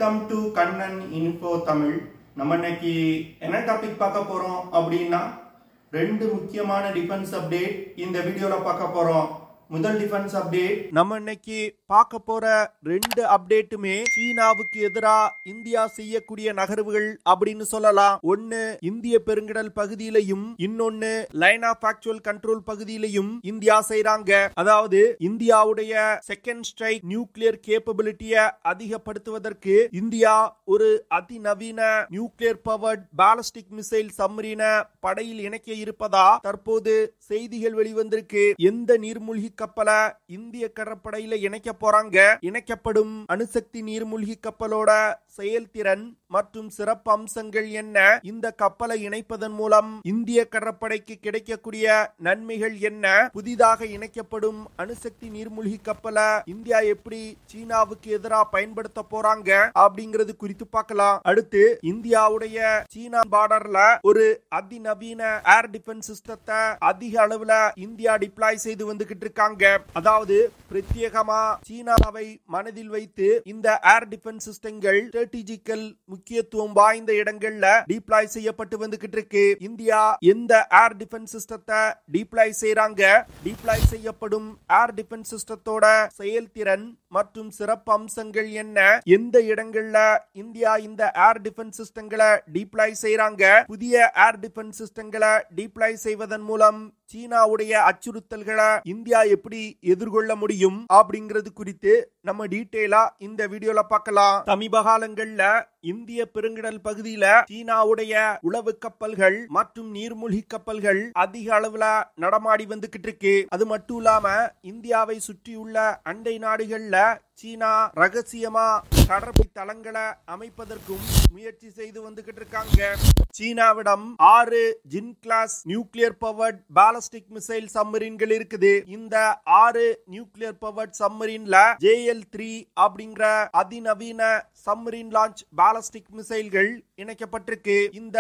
Welcome to Kannan info Tamil. நம்ம இன்னைக்கு என்ன டாபிக் பார்க்க போறோம் அப்படின்னா ரெண்டு முக்கியமான டிஃபென்ஸ் அப்டேட் இந்த வீடியோல பார்க்க போறோம். முதல் டிஃபென்ஸ் அப்டேட், நம்ம இன்னைக்கு பார்க்க போற ரெண்டு அப்டேட்டுமே சீனாவுக்கு எதிராக இந்தியா செய்யக்கூடிய நகர்வுகள் அப்படின்னு சொல்லலாம். ஒன்னு இந்திய பெருங்கடல் பகுதியிலையும் இன்னொன்னு லைன் ஆஃப் ஆக்சுவல் கண்ட்ரோல் பகுதியிலையும் இந்தியா செய்றாங்க. அதாவது இந்தியாவுடைய செகண்ட் ஸ்ட்ரைக் நியூக்ளியர் கேப்பபிலிட்டியை அதிகப்படுத்துவதற்கு இந்தியா ஒரு அதிநவீன நியூக்ளியர் பவர்ட் பாலிஸ்டிக் மிசைல் சப்மரீனை படையில் இணைக்க இருப்பதா தற்போது செய்திகள் வெளிவந்திருக்கு. எந்த நீர்மூழ்கி கப்பலை இந்திய கடற்படையில இணைக்க போறாங்க, இணைக்கப்படும் அணுசக்தி நீர்மூழ்கி கப்பலோட செயல்திறன் மற்றும் சிறப்பு அம்சங்கள் என்ன, இந்த கப்பலை இணைப்பதன் மூலம் இந்திய கடற்படைக்கு கிடைக்கக்கூடிய நன்மைகள் என்ன, புதிதாக இணைக்கப்படும் அணுசக்தி நீர்மூழ்கி கப்பலை இந்தியா எப்படி சீனாவுக்கு எதிராக பயன்படுத்த போறாங்க அப்படிங்கிறது குறித்து பார்க்கலாம். அடுத்து இந்தியாவுடைய சீனா பார்டர்ல ஒரு அதிநவீன ஏர் டிஃபென்ஸ் சிஸ்டத்தை அதிக அளவுல இந்தியா டிப்ளாய் செய்து வந்துகிட்டு இருக்காங்க. அதாவது பிரத்யேகமா சீனாவை மனதில் வைத்து இந்த ஏர் டிஃபென்ஸ் சிஸ்டங்கள் ஸ்ட்ராட்டஜிக்கல் முக்கியத்துவம் வாய்ந்த இடங்கள்ல டிப்ளாய் செய்யப்பட்டு வந்துகிட்டு இருக்கு. இந்தியா எந்த ஏர் டிஃபென்ஸ் சிஸ்டத்தை டிப்ளாய் செய்றாங்க, டிப்ளாய் செய்யப்படும் ஏர் டிஃபென்ஸ் சிஸ்டத்தோட செயல்திறன் மற்றும் சிறப்பு அம்சங்கள் என்ன, எந்த இடங்கள்ல இந்தியா இந்த ஏர் டிஃபென்ஸ் சிஸ்டங்களை டிப்ளாய் செய்றாங்க, புதிய ஏர் டிஃபென்ஸ் சிஸ்டங்களை டிப்ளாய் செய்வதன் மூலம் சீனாவுடைய அச்சுறுத்தல்களை இந்தியா எப்படி எதிர்கொள்ள முடியும் அப்படிங்கிறது குறித்து நம்ம டீடைலா இந்த வீடியோல பார்க்கலாம். சமீப காலங்கள்ல இந்திய பெருங்கடல் பகுதியில சீனாவுடைய உளவு கப்பல்கள் மற்றும் நீர்மூழ்கி கப்பல்கள் அதிக அளவுல நடமாடி வந்துகிட்டு இருக்கு. அது மட்டும் இல்லாம இந்தியாவை சுற்றியுள்ள அண்டை நாடுகள்ல சீனா ரகசியமா கடற்படை தளங்களை அமைப்பதற்கும் முயற்சி செய்து வந்துகிட்டு இருக்காங்க. சீனாவிடம் 6 Jin class nuclear powered ballistic missile சப்மரீன்கள் இருக்குது. இந்த 6 நியூக்ளியர் பவர்ட் சப்மரீன்ல JL-3 அப்படிங்கிற அதிநவீன சப்மரீன் லான்ச் பாலிஸ்டிக் மிசைல்கள் இணைக்கப்பட்டிருக்கு. இந்த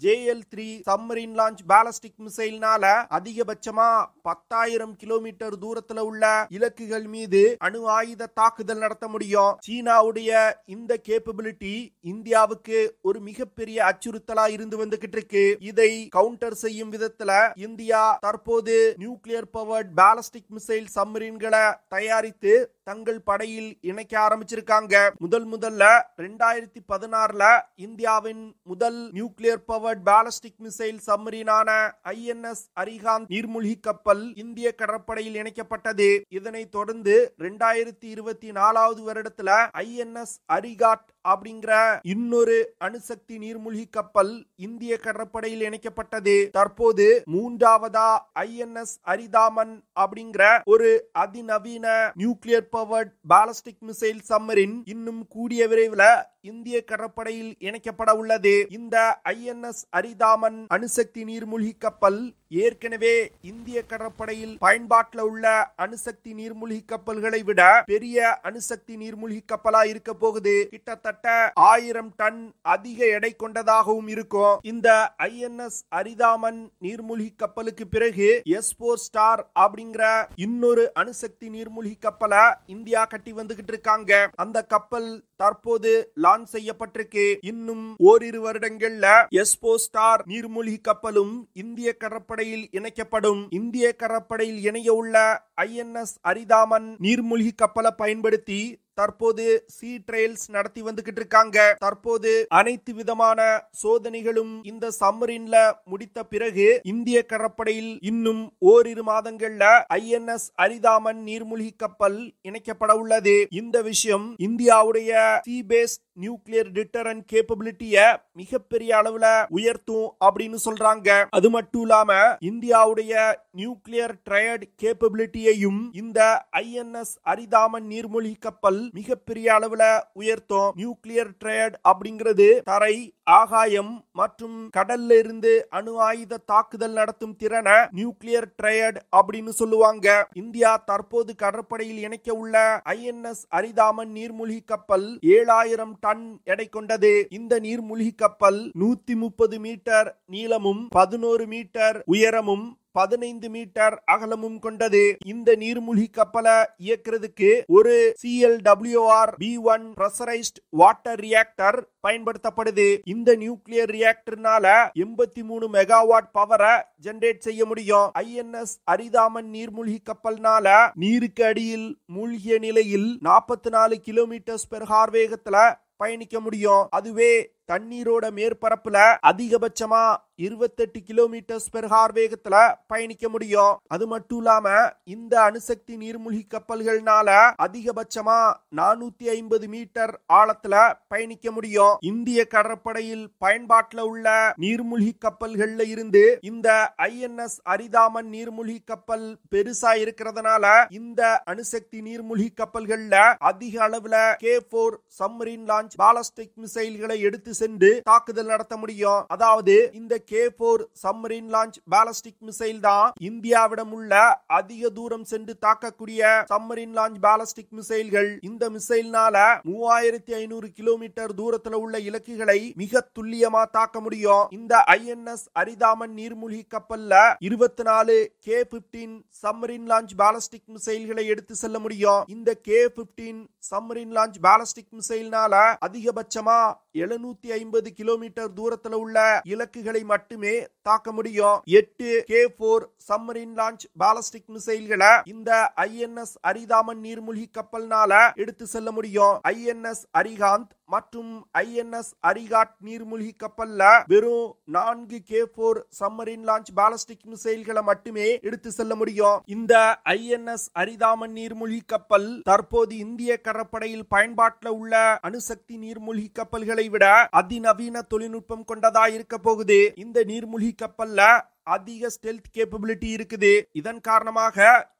JL-3 சப்மரீன் லான்ச் பாலிஸ்டிக் மிசைல்னால அதிகபட்சமா 10,000 கிலோமீட்டர் தூரத்துல உள்ள இலக்குகள் மீது அணு ஆயுத தாக்குதல் நடத்த முடியும். சீனாவுடைய இந்த கேப்பபிலிட்டி இந்தியாவுக்கு ஒரு மிகப்பெரிய அச்சுறுத்தலா இருந்து வந்துகிட்டு இருக்கு. இதை கவுண்டர் செய்யும் விதத்துல இந்தியா தற்போது நியூக்ளியர் பவர்ட் பாலிஸ்டிக் மிசைல் சப்மரீன்களை தயாரித்து தங்கள் படையில் இணைக்க ஆரம்பிச்சிருக்காங்க. முதல்ல 2016ல இந்தியாவின் முதல் நியூக்ளியர் பவர்ட் பாலிஸ்டிக் மிசைல் சப்மரீனான INS அரிகாந்த் நீர்மூழ்கி கப்பல் இந்திய கடற்படையில் இணைக்கப்பட்டது. இதனைத் தொடர்ந்து 2024வது வருடத்துல INS அரிகாட் அப்படிங்கிற இன்னொரு அணுசக்தி நீர்மூழ்கி கப்பல் இந்திய கடற்படையில் இணைக்கப்பட்டது. தற்போது மூன்றாவதா INS அரிதாமன் அப்படிங்கிற ஒரு அதிநவீன nuclear powered ballistic missile submarine இன்னும் கூடிய விரைவில் இந்திய கடற்படையில் இணைக்கப்பட உள்ளது. இந்த INS அரிதாமன் அணுசக்தி நீர்மூழ்கி கப்பல் ஏற்கனவே இந்திய கடற்படையில் பயன்பாட்டில் உள்ள அணுசக்தி நீர்மூழ்கி கப்பல்களை விட பெரிய அணுசக்தி நீர்மூழ்கி கப்பலா இருக்க போகுது. கிட்டத்தட்ட 1000 டன் அதிக எடை கொண்டதாகவும் இருக்கும். இந்த INS அரிதாமன் நீர்மூழ்கி கப்பலுக்கு பிறகு S4 ஸ்டார் அப்படிங்கிற இன்னொரு அணுசக்தி நீர்மூழ்கி கப்பலை இந்தியா கட்டி வந்துகிட்டு இருக்காங்க. அந்த கப்பல் தற்போது லான்ச் செய்யப்பட்டிருக்கு. இன்னும் ஓரிரு வருடங்கள்ல S4 ஸ்டார் நீர்மூழ்கி கப்பலும் இந்திய கடற்படையில் இணைக்கப்படும். இந்திய கடற்படையில் இணைய உள்ள INS அரிதாமன் நீர்மூழ்கி கப்பலை பயன்படுத்தி தற்போது சி ட்ரையல்ஸ் நடத்தி வந்துகிட்டு இருக்காங்க. தற்போது அனைத்து விதமான சோதனைகளும் இந்த சப்மரீன்ல முடித்த பிறகு இந்திய கடற்படையில் இன்னும் ஓரிரு மாதங்கள்ல INS அரிதாமன் நீர்மூழ்கி கப்பல் இணைக்கப்பட உள்ளது. இந்த விஷயம் இந்தியாவுடைய சி பேஸ்ட் நியூக்ளியர் டிட்டரன்ட் கேப்பபிலிட்டிய மிகப்பெரிய அளவுல உயர்த்தும் அப்படின்னு சொல்றாங்க. அது மட்டும் இல்லாம இந்தியாவுடைய நியூக்ளியர் ட்ரையட் கேப்பபிலிட்டியையும் இந்த INS அரிதாமன் நீர்மூழ்கி கப்பல் மிகப்பெரிய அளவுல உயர்த்தும். நியூக்ளியர் ட்ரையட் அப்படிங்கிறது தரை, ஆகாயம் மற்றும் கடல்ல இருந்து அணு ஆயுத தாக்குதல் நடத்தும் திறனை நியூக்ளியர் ட்ரையட் அப்படின்னு சொல்லுவாங்க. இந்தியா தற்போது கடற்படையில் இணைக்க உள்ள INS அரிதாமன் நீர்மூழ்கி கப்பல் 7000 டன் எடை கொண்டது. இந்த நீர்மூழ்கி கப்பல் 130 மீட்டர் நீளமும் 11 மீட்டர் உயரமும் 15 மீட்டர் அகலமும் கொண்டது. இந்த நீர்மூழ்கி கப்பலை இயக்குறதுக்கு ஒரு CLWR B1 பிரஷரைஸ்ட் வாட்டர் ரியாக்டர் பயன்படுத்தப்படுது. இந்த நியூக்ளியர் ரியாக்டர்னால 83 மெகாவாட் பவரை ஜெனரேட் செய்ய முடியும். INS அரிதாமன் நீர்மூழ்கி கப்பல்னால நீருக்கு அடியில் மூழ்கிய நிலையில் 44 km/h வேகத்துல பயணிக்க முடியும். அதுவே தண்ணீரோட மேற்பரப்புல அதிகபட்சமா 28 km/h வேகத்துல பயணிக்க முடியும். அது மட்டும் இல்லாம இந்த அணுசக்தி நீர்மூழ்கி கப்பல்கள்னால அதிகபட்சமா 450 மீட்டர் ஆழத்துல பயணிக்க முடியும். இந்திய கடற்படையில் பயன்பாட்டில் உள்ள நீர்மூழ்கி கப்பல்கள்ல இருந்து இந்த INS அரிதாமன் நீர்மூழ்கி கப்பல் பெருசா இருக்கிறதுனால இந்த அணுசக்தி நீர்மூழ்கி கப்பல்கள்ல அதிக அளவுல K4 சப்மரீன் லான்ச் பாலிஸ்டிக் மிசைல்களை எடுத்து சென்று தாக்குதல் நடத்த முடியும். அதாவது இந்த K4 submarine launch ballistic missile தான் இந்தியாவிடம் உள்ள அதிக தூரம் சென்று தாக்கக்கூடிய சப்மரீன் லான்ச் பாலிஸ்டிக் மிசைல்கள். இந்த மிசைல்னால 3500 கிலோமீட்டர் தூரத்துல உள்ள இலக்குகளை மிக துல்லியமா தாக்க முடியும். இந்த INS அரிதாமன் நீர்மூழ்கி கப்பல்ல 24 K15 சப்மரீன் லான்ச் பாலிஸ்டிக் மிசைல்களை எடுத்து செல்ல முடியும். இந்த K15 சப்மரீன் லான்ச் பாலிஸ்டிக் மிசைல்னால அதிகபட்சமா 750 கிலோமீட்டர் தூரத்துல உள்ள இலக்குகளை மட்டுமே தாக்க முடியும். 8 K4 சப்மரீன் லான்ச் பாலிஸ்டிக் மிசைல்களை இந்த INS அரிதாமன் நீர்மூழ்கி கப்பல்னால எடுத்து செல்ல முடியும். INS அரிகாந்த் மற்றும் INS அரிகாட் நீர்மூழ்கி கப்பல்ல வெறும் 4 K4 சப்மரீன் லான்ச் பாலிஸ்டிக் மிசைல்களை மட்டுமே எடுத்து செல்ல முடியும். இந்த INS அரிதாமன் நீர்மூழ்கி கப்பல் தற்போது இந்திய கடற்படையில் பயன்பாட்டில் உள்ள அணுசக்தி நீர்மூழ்கி கப்பல்களை விட அதிநவீன தொழில்நுட்பம் கொண்டதா இருக்க போகுது. இந்த நீர்மூழ்கி கப்பல்ல அதிக ஸ்டெல்த் கேப்பபிலிட்டி இருக்குது. இதன் காரணமாக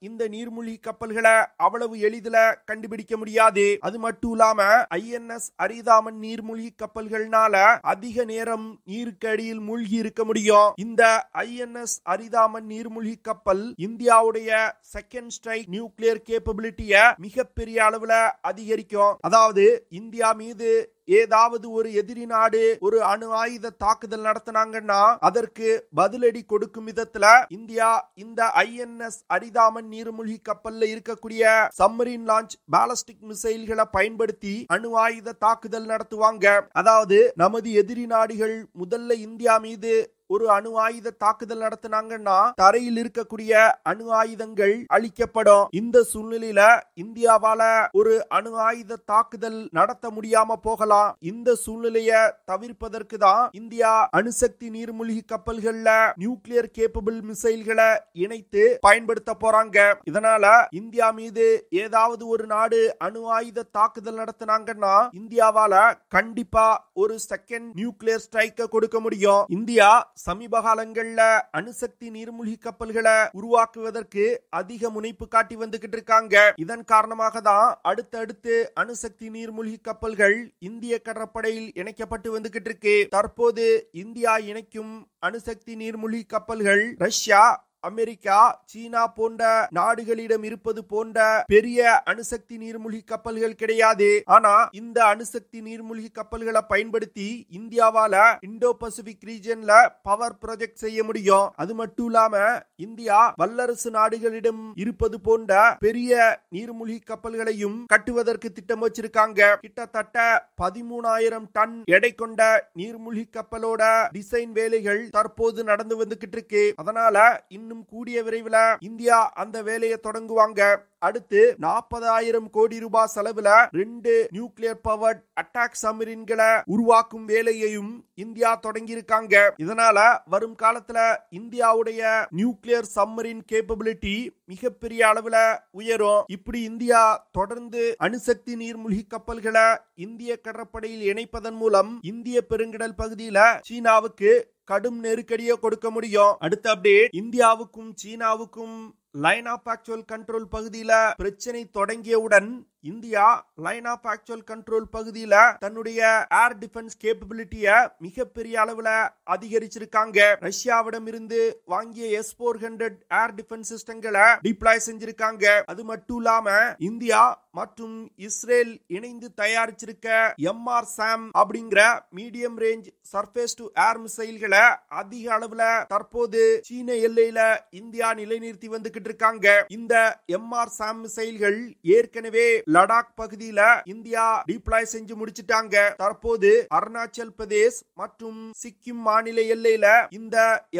இந்த நீர்மூழ்கி கப்பல்களை அவ்வளவு எளிதில கண்டுபிடிக்க முடியாது. அது மட்டும் இல்லாம INS அரிதாமன் நீர்மூழ்கி கப்பல்கள்னால அதிக நேரம் நீருக்கு அடியில் மூழ்கி இருக்க முடியும். இந்த INS அரிதாமன் நீர்மூழ்கி கப்பல் இந்தியாவுடைய செகண்ட் ஸ்ட்ரைக் நியூக்ளியர் கேப்பபிலிட்டிய மிகப்பெரிய அளவுல அதிகரிக்கும். அதாவது இந்தியா மீது ஏதாவது ஒரு எதிரி நாடு ஒரு அணு ஆயுத தாக்குதல் நடத்தினாங்கன்னா அதற்கு பதிலடி கொடுக்கும் விதத்துல இந்தியா இந்த INS அரிதாமன் நீர்மூழ்கி கப்பல்ல இருக்கக்கூடிய சப்மரீன் லான்ச் பாலிஸ்டிக் மிசைல்களை பயன்படுத்தி அணு ஆயுத தாக்குதல் நடத்துவாங்க. அதாவது நமது எதிரி நாடுகள் முதல்ல இந்தியா மீது ஒரு அணு ஆயுத தாக்குதல் நடத்தினாங்கன்னா தரையில் இருக்கக்கூடிய அணு ஆயுதங்கள் அழிக்கப்படும். இந்த சூழ்நிலையில இந்தியாவால ஒரு அணு ஆயுத தாக்குதல் நடத்த முடியாம போகலாம். இந்த சூழ்நிலையை தவிர்ப்பதற்கு தான் இந்தியா அணுசக்தி நீர்மூழ்கி கப்பல்கள்ல நியூக்ளியர் கேப்பபிள் மிசைல்களை இணைத்து பயன்படுத்த போறாங்க. இதனால இந்தியா மீது ஏதாவது ஒரு நாடு அணு ஆயுத தாக்குதல் நடத்தினாங்கன்னா இந்தியாவால கண்டிப்பா ஒரு செகண்ட் நியூக்ளியர் ஸ்ட்ரைக்க கொடுக்க முடியும். இந்தியா சமீப காலங்கள்ல அணுசக்தி நீர்மூழ்கி கப்பல்களை உருவாக்குவதற்கு அதிக முனைப்பு காட்டி வந்துகிட்டு இருக்காங்க. இதன் காரணமாக தான் அடுத்தடுத்து அணுசக்தி நீர்மூழ்கி கப்பல்கள் இந்திய கடற்படையில் இணைக்கப்பட்டு வந்துகிட்டு இருக்கு. தற்போது இந்தியா இணைக்கும் அணுசக்தி நீர்மூழ்கி கப்பல்கள் ரஷ்யா, அமெரிக்கா, சீனா போன்ற நாடுகளிடம் இருப்பது போன்ற பெரிய அணுசக்தி நீர்மூழ்கி கப்பல்கள் கிடையாது. ஆனா இந்த அணுசக்தி நீர்மூழ்கி கப்பல்களை பயன்படுத்தி இந்தியாவால இந்தோ பசிபிக் ரீஜன்ல பவர் ப்ராஜெக்ட் செய்ய முடியும். அது மட்டும் இல்லாம இந்தியா வல்லரசு நாடுகளிடம் இருப்பது போன்ற பெரிய நீர்மூழ்கி கப்பல்களையும் கட்டுவதற்கு திட்டம் வச்சிருக்காங்க. கிட்டத்தட்ட 13,000 டன் எடை கொண்ட நீர்மூழ்கி கப்பலோட டிசைன் வேலைகள் தற்போது நடந்து வந்துகிட்டு இருக்கு. அதனால இன்னும் கூடிய விரைவில் இந்தியா அந்த வேலையை தொடங்குவாங்க. அடுத்து 40,000 கோடி ரூபாய் செலவுல 2 நியூக்ளியர் பவர்ட் அட்டாக் சப்மரீன்களை உருவாக்கும் வேலையையும் இந்தியா தொடங்கி இருக்காங்க. இதனால வரும் காலத்துல இந்தியாவுடைய நியூக்ளியர் சப்மரீன் கேப்பபிலிட்டி மிகப்பெரிய அளவுல உயரும். இப்படி இந்தியா தொடர்ந்து அணுசக்தி நீர்மூழ்கி கப்பல்களை இந்திய கடற்படையில் இணைப்பதன் மூலம் இந்திய பெருங்கடல் பகுதியில சீனாவுக்கு கடும் நெருக்கடியை கொடுக்க முடியும். அடுத்த அப்டேட், இந்தியாவுக்கும் சீனாவுக்கும் லைன் ஆஃப் ஆக்சுவல் கண்ட்ரோல் பகுதியில பிரச்சனை தொடங்கியவுடன் India line of actual control பகுதியில தன்னுடைய ஏர் டிஃபென்ஸ் கேப்பபிலிட்டிய மிகப்பெரிய அளவுல அதிகரிச்சிருக்காங்க. ரஷ்யாவிடம் இருந்து வாங்கிய S-400 ஏர் டிஃபென்ஸ் சிஸ்டங்களை டிப்ளாய் செஞ்சிருக்காங்க. அது மட்டும் இல்லாம இந்தியா மற்றும் இஸ்ரேல் இணைந்து தயாரிச்சிருக்க MRSAM அப்படிங்கிற medium range surface to air மிசைல்களை அதிக அளவுல தற்போது சீன எல்லையில இந்தியா நிலைநிறுத்தி வந்துகிட்டு இருக்காங்க. இந்த MRSAM மிசைல்கள் ஏற்கனவே லடாக் பகுதியில இந்தியா டிப்ளாய் செஞ்சு முடிச்சிட்டாங்க. தற்போது அருணாச்சல் பிரதேஷ் மற்றும் சிக்கிம் மாநில எல்லையில இந்த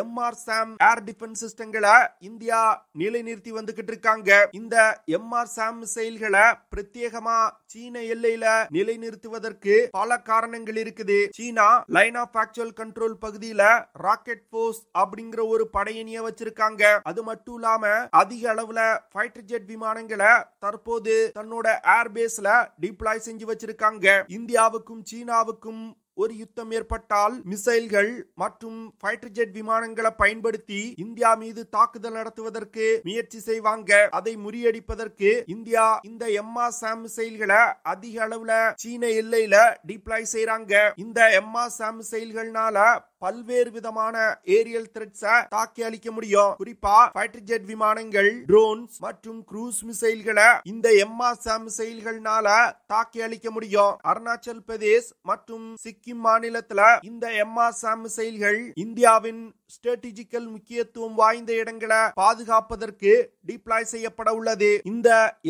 MRSAM ஏர் டிஃபென்ஸ் சிஸ்டங்களை இந்தியா நிலைநிறுத்தி வந்துகிட்டு இருக்காங்க. இந்த MRSAM மிசைல்களை பிரத்யேகமா சீன எல்லையில நிலைநிறுத்துவதற்கு பல காரணங்கள் இருக்குது. சீனா லைன் ஆஃப் ஆக்சுவல் கண்ட்ரோல் பகுதியில ராக்கெட் போர்ஸ் அப்படிங்கிற ஒரு படையணியை வச்சிருக்காங்க. அது மட்டும் இல்லாம அதிக அளவுல ஃபைட்டர் ஜெட் விமானங்களை தற்போது தன்னோட ஏர்பேஸ்ல டிப்ளாய் செஞ்சு வச்சிருக்காங்க. இந்தியாவுக்கும் சீனாவுக்கும் ஒரு யுத்தம் ஏற்பட்டால் மிசைல்கள் மற்றும் ஃபைட்டர் ஜெட் விமானங்களை பயன்படுத்தி இந்தியா மீது தாக்குதல் நடத்துவதற்கு முயற்சி செய்வாங்க. அதை முறியடிப்பதற்கு இந்தியா இந்த MRSAM மிசைல்களை அதிக அளவுல சீன எல்லையில டிப்ளாய் செய்றாங்க. இந்த MRSAM மிசைல்கள்னால பல்வேறு விதமான ஏரியல் த்ரெட்ஸை தாக்கி அளிக்க முடியும். குறிப்பா ஃபைட்டர் ஜெட் விமானங்கள், ட்ரோன்ஸ் மற்றும் க்ரூஸ் மிசைல்களை இந்த MRSAM மிசைல்கள்னால தாக்கி அளிக்க முடியும். அருணாச்சல் பிரதேஷ் மற்றும் சிக்கிம் மாநிலத்துல இந்த MRSAM மிசைல்கள் இந்தியாவின் ஸ்ட்ராட்டஜிக்கல் முக்கியத்துவம் வாய்ந்த இடங்களை பாதுகாப்பதற்கு டிப்ளாய் செய்யப்பட உள்ளது. இந்த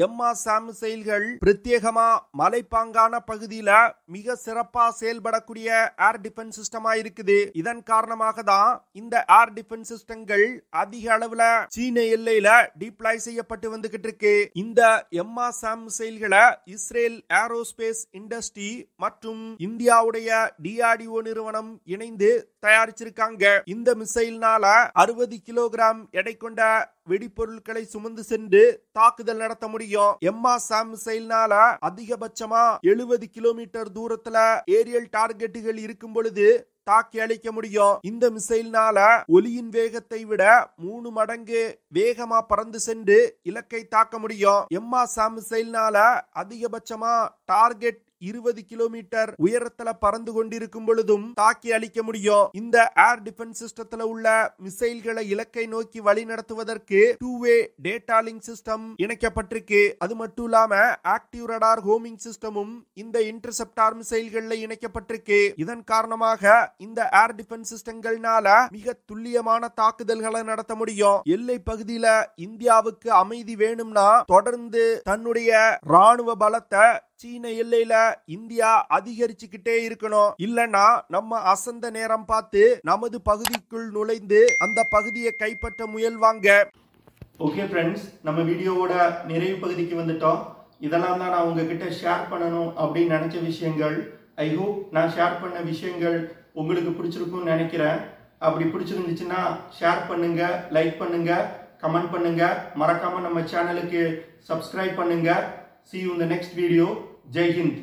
MRSAM மிசைல்கள் பிரத்யேகமா மலைப்பாங்கான பகுதியில மிக சிறப்பா செயல்படக்கூடிய ஏர் டிஃபென்ஸ் சிஸ்டமா இருக்குது. இதன் காரணமாக தான் இந்த ஏர் டிஃபென்ஸ் சிஸ்டங்கள் அதிக அளவுல சீன எல்லையில டிப்ளாய் செய்யப்பட்டு வந்துகிட்டு இருக்கு. இந்த MRSAM மிசைல்களை இஸ்ரேல் ஏரோஸ்பேஸ் இண்டஸ்ட்ரி மற்றும் இந்தியாவுடைய DRDO நிறுவனம் இணைந்து தயாரிச்சிருக்காங்க. இந்த மிசைல்னால 60 கிலோகிராம் எடை கொண்ட வெடிப்பொருட்களை சுமந்து சென்று தாக்குதல் நடத்த முடியும். MRSAM மிசைல்னால அதிகபட்சமா 70 கிலோமீட்டர் தூரத்துல ஏரியல் டார்கெட்டுகள் இருக்கும் பொழுது தாக்கி அளிக்க முடியும். இந்த மிசைல்னால ஒலியின் வேகத்தை விட 3 மடங்கு வேகமா பறந்து சென்று இலக்கை தாக்க முடியும். MRSAM மிசைல்னால அதிகபட்சமா டார்கெட் 20 கிலோமீட்டர் உயரத்துல பறந்து கொண்டிருக்கும் பொழுதும் தாக்கி அளிக்க முடியும். இந்த ஏர் டிஃபென்ஸ் சிஸ்டத்துல உள்ள மிசைல்களை இலக்கை நோக்கி வழி நடத்துவதற்கு 2-வே டேட்டா லிங்க் சிஸ்டம் இணைக்கப்பட்டிருக்கு. அது மட்டும் இல்லாம ஆக்டிவ் ரடார் ஹோமிங் சிஸ்டமும் இந்த இன்டர்செப்டார் மிசைல்கள்ல இணைக்கப்பட்டிருக்கு. இதன் காரணமாக இந்த ஏர் டிஃபென்ஸ் சிஸ்டங்கள்னால மிக துல்லியமான தாக்குதல்களை நடத்த முடியும். எல்லை பகுதியில இந்தியாவுக்கு அமைதி வேணும்னா தொடர்ந்து தன்னுடைய ராணுவ பலத்தை சீன எல்லையில இந்தியா அதிகரிச்சுக்கிட்டே இருக்கணும். இல்லனா நம்ம அசந்த நேரம் பார்த்து நமது பகுதிக்குள் நுழைந்து அந்த பகுதியை கைப்பற்ற முயல்வாங்க. ஓகே ஃப்ரெண்ட்ஸ், நம்ம வீடியோவோட நிறைவு பகுதிக்கு வந்துட்டோம். இதெல்லாம் தான் நான் உங்ககிட்ட ஷேர் பண்ணணும் அப்படின்னு நினைச்ச விஷயங்கள். ஐ ஹோப் நான் ஷேர் பண்ண விஷயங்கள் உங்களுக்கு பிடிச்சிருக்கும்னு நினைக்கிறேன். அப்படி பிடிச்சிருந்துச்சுன்னா ஷேர் பண்ணுங்க, லைக் பண்ணுங்க, கமெண்ட் பண்ணுங்க. மறக்காம நம்ம சேனலுக்கு சப்ஸ்கிரைப் பண்ணுங்க. See you in the next video. Jai Hind.